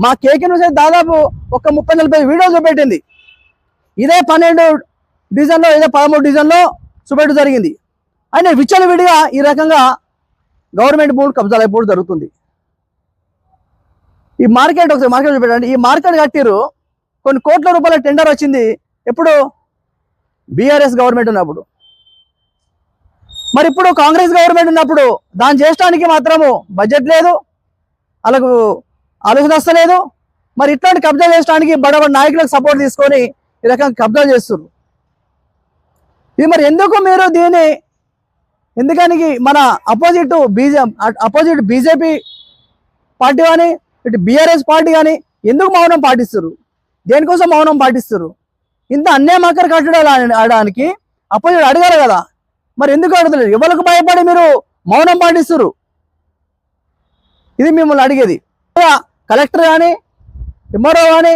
మా కేకే న్యూస్ అయితే దాదాపు ఒక 30-40 వీడియోలు చూపెట్టింది. ఇదే 12 డివిజన్లో, ఇదే 13 డివిజన్లో చూపెట్టు జరిగింది. అయినా విచ్చలవిడిగా ఈ రకంగా గవర్నమెంట్ భూములు కబ్జాలు అయిపోవడం జరుగుతుంది. ఈ మార్కెట్ ఒకసారి మార్కెట్ చూపెట్టండి. ఈ మార్కెట్ కట్టిరు, కొన్ని కోట్ల రూపాయల టెండర్ వచ్చింది. ఎప్పుడు? బీఆర్ఎస్ గవర్నమెంట్ ఉన్నప్పుడు. మరి ఇప్పుడు కాంగ్రెస్ గవర్నమెంట్ ఉన్నప్పుడు దాన్ని చేయడానికి మాత్రము బడ్జెట్ లేదు, వాళ్ళకు ఆలోచన వస్తలేదు. మరి ఇట్లాంటి కబ్జా చేయడానికి బడబడి నాయకులకు సపోర్ట్ తీసుకొని ఈ రకంగా కబ్జా చేస్తున్నారు. ఇది మరి ఎందుకు మీరు దీన్ని, ఎందుకని మన అపోజిట్ బీజేపీ పార్టీ కానీ ఇటు బీఆర్ఎస్ పార్టీ కానీ ఎందుకు మౌనం పాటిస్తారు? దేనికోసం మౌనం పాటిస్తారు? ఇంత అన్యాయం అక్కర కట్టడాలు ఆడడానికి అపోజిట్ అడగాలి కదా, మరి ఎందుకు అడుగుతలేదు? ఎవరికి భయపడి మీరు మౌనం పాటిస్తారు? ఇది మిమ్మల్ని అడిగేది. కలెక్టర్ కానీ, ఎంఆర్ఓ కానీ,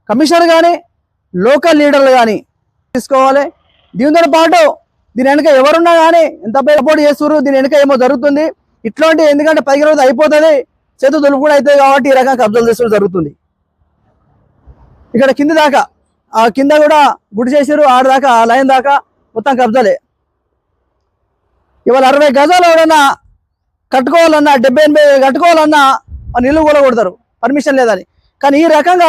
కమిషనర్ కానీ, లోకల్ లీడర్లు కానీ తీసుకోవాలి. దీనితో పాటు దీని వెనుక ఎవరున్నా కానీ ఎంత సపోర్ట్ చేస్తున్నారు, దీని వెనుక ఏమో జరుగుతుంది ఇట్లాంటి. ఎందుకంటే పైకి రోజు అయిపోతుంది, చేతు దొలుపు కూడా అవుతుంది కాబట్టి ఈ రకంగా కబ్జాలు చేసుకోవడం జరుగుతుంది. ఇక్కడ కింది దాకా, ఆ కింద కూడా గుడి చేసారు, ఆడదాకా ఆ లైన్ దాకా మొత్తం కబ్జాలే. ఇవాళ 60 గజాలు ఎవడన్నా కట్టుకోవాలన్నా, 70-80 కట్టుకోవాలన్నా ఇల్లు కూడా కొడతారు పర్మిషన్ లేదని. కానీ ఈ రకంగా